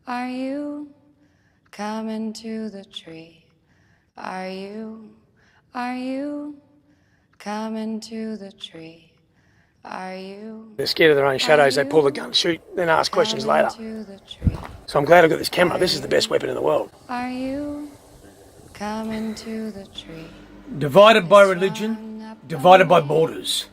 Are you coming to the tree? Are you coming to the tree? Are you? They're scared of their own shadows, they pull the gun, shoot, then ask questions later. So I'm glad I've got this camera. This is the best weapon in the world. Are you coming to the tree? Divided by religion, divided by borders,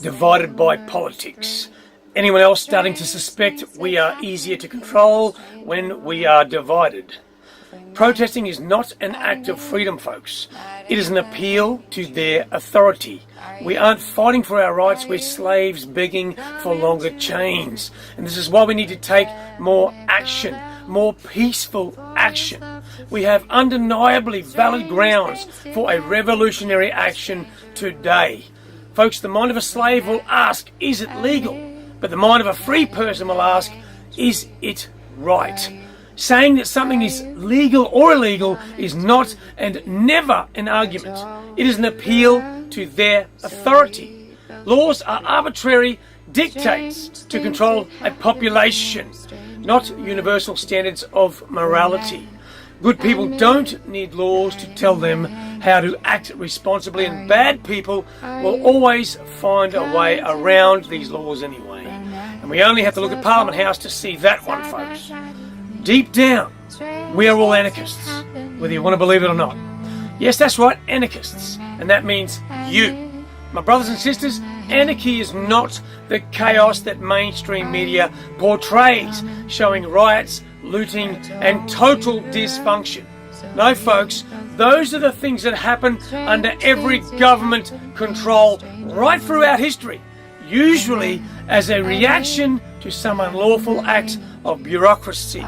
divided by politics. Anyone else starting to suspect we are easier to control when we are divided? Protesting is not an act of freedom, folks. It is an appeal to their authority. We aren't fighting for our rights, we're slaves begging for longer chains. And this is why we need to take more action, more peaceful action. We have undeniably valid grounds for a revolutionary action today. Folks, the mind of a slave will ask, is it legal? But the mind of a free person will ask, is it right? Saying that something is legal or illegal is not and never an argument. It is an appeal to their authority. Laws are arbitrary dictates to control a population, not universal standards of morality. Good people don't need laws to tell them how to act responsibly, and bad people will always find a way around these laws anyway. And we only have to look at Parliament House to see that one, folks. Deep down, we are all anarchists, whether you want to believe it or not. Yes, that's right, anarchists. And that means you. My brothers and sisters, anarchy is not the chaos that mainstream media portrays, showing riots, looting, and total dysfunction. No, folks, those are the things that happen under every government control right throughout history, usually as a reaction to some unlawful act of bureaucracy.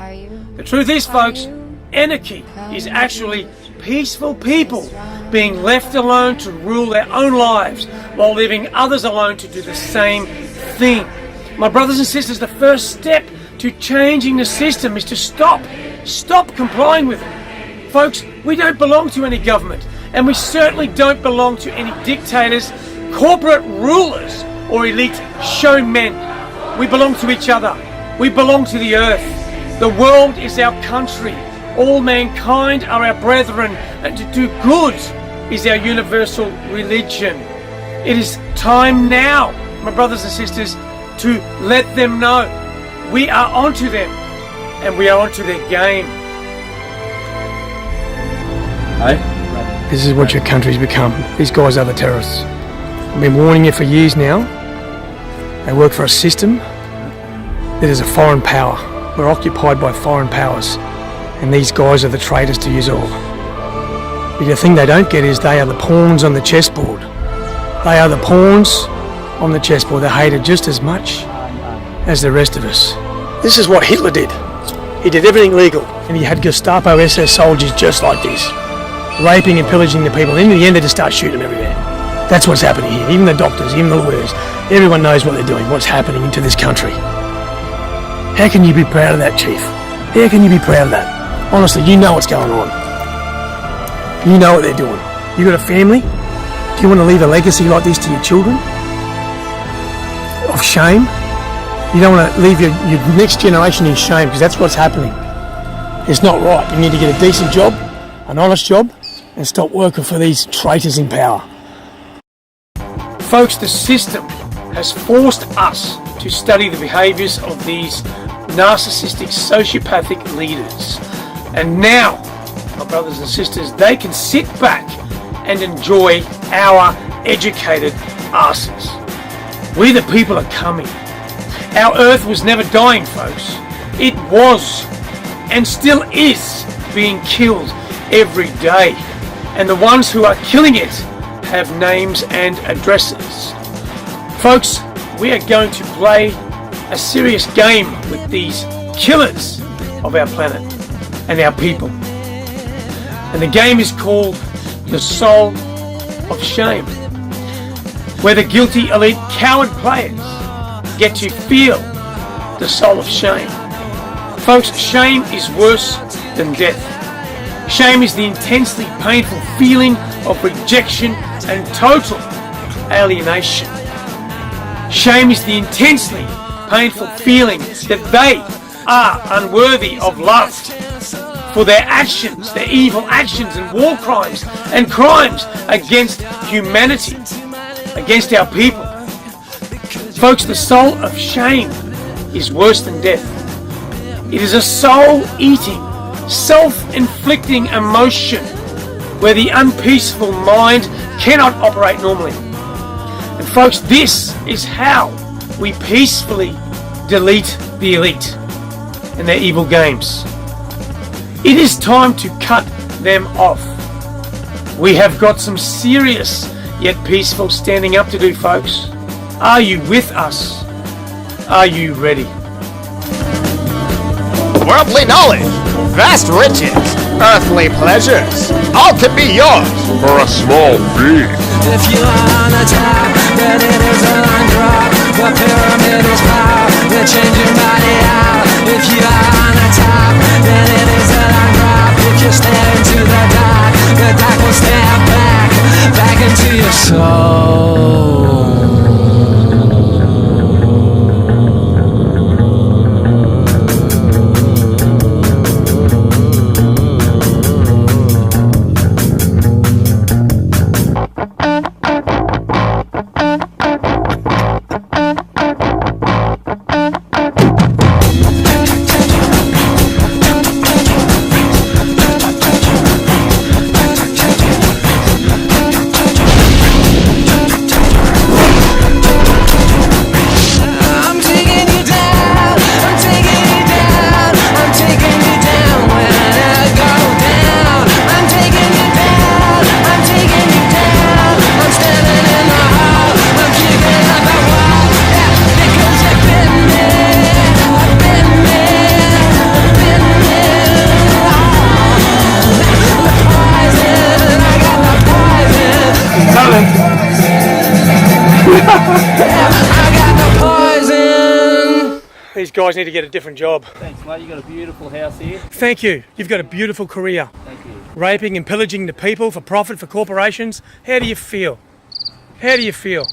The truth is, folks, anarchy is actually peaceful people being left alone to rule their own lives while leaving others alone to do the same thing. My brothers and sisters, the first step to changing the system is to stop complying with it. Folks, we don't belong to any government, and we certainly don't belong to any dictators, corporate rulers, or elite showmen. We belong to each other. We belong to the earth. The world is our country. All mankind are our brethren, and to do good is our universal religion. It is time now, my brothers and sisters, to let them know we are onto them, and we are onto their game. Hey? This is what your country's become. These guys are the terrorists. I've been warning you for years now. They work for a system that is a foreign power. We're occupied by foreign powers, and these guys are the traitors to you all. But the thing they don't get is they are the pawns on the chessboard. They are the pawns on the chessboard. They're hated just as much as the rest of us. This is what Hitler did. He did everything legal, and he had Gestapo SS soldiers just like this, raping and pillaging the people. And in the end, they just start shooting them everywhere. That's what's happening here. Even the doctors, even the lawyers, everyone knows what they're doing, what's happening to this country. How can you be proud of that, Chief? How can you be proud of that? Honestly, you know what's going on. You know what they're doing. You got a family? Do you want to leave a legacy like this to your children? Of shame? You don't want to leave your next generation in shame, because that's what's happening. It's not right. You need to get a decent job, an honest job, and stop working for these traitors in power. Folks, the system has forced us to study the behaviours of these narcissistic, sociopathic leaders. And now, my brothers and sisters, they can sit back and enjoy our educated asses. We the people are coming. Our earth was never dying, folks. It was, and still is, being killed every day. And the ones who are killing it have names and addresses. Folks, we are going to play a serious game with these killers of our planet and our people. And the game is called the Soul of Shame, where the guilty elite coward players get to feel the soul of shame. Folks, shame is worse than death. Shame is the intensely painful feeling of rejection and total alienation. Shame is the intensely painful feeling that they are unworthy of love for their actions, their evil actions and war crimes and crimes against humanity, against our people. Folks, the soul of shame is worse than death. It is a soul-eating, self-inflicting emotion where the unpeaceful mind cannot operate normally. And folks, this is how we peacefully delete the elite and their evil games. It is time to cut them off. We have got some serious yet peaceful standing up to do, folks. Are you with us? Are you ready? Worldly knowledge, vast riches, earthly pleasures, all can be yours for a small fee. If you are on the top, then it is a line drop. The pyramid is power, you change your body out. If you are on the top, then it is a line drop. If you stare into the dark will stare back into your soul. These guys need to get a different job. Thanks, mate. You got a beautiful house here. Thank you. You've got a beautiful career. Thank you. Raping and pillaging the people for profit for corporations. How do you feel? How do you feel?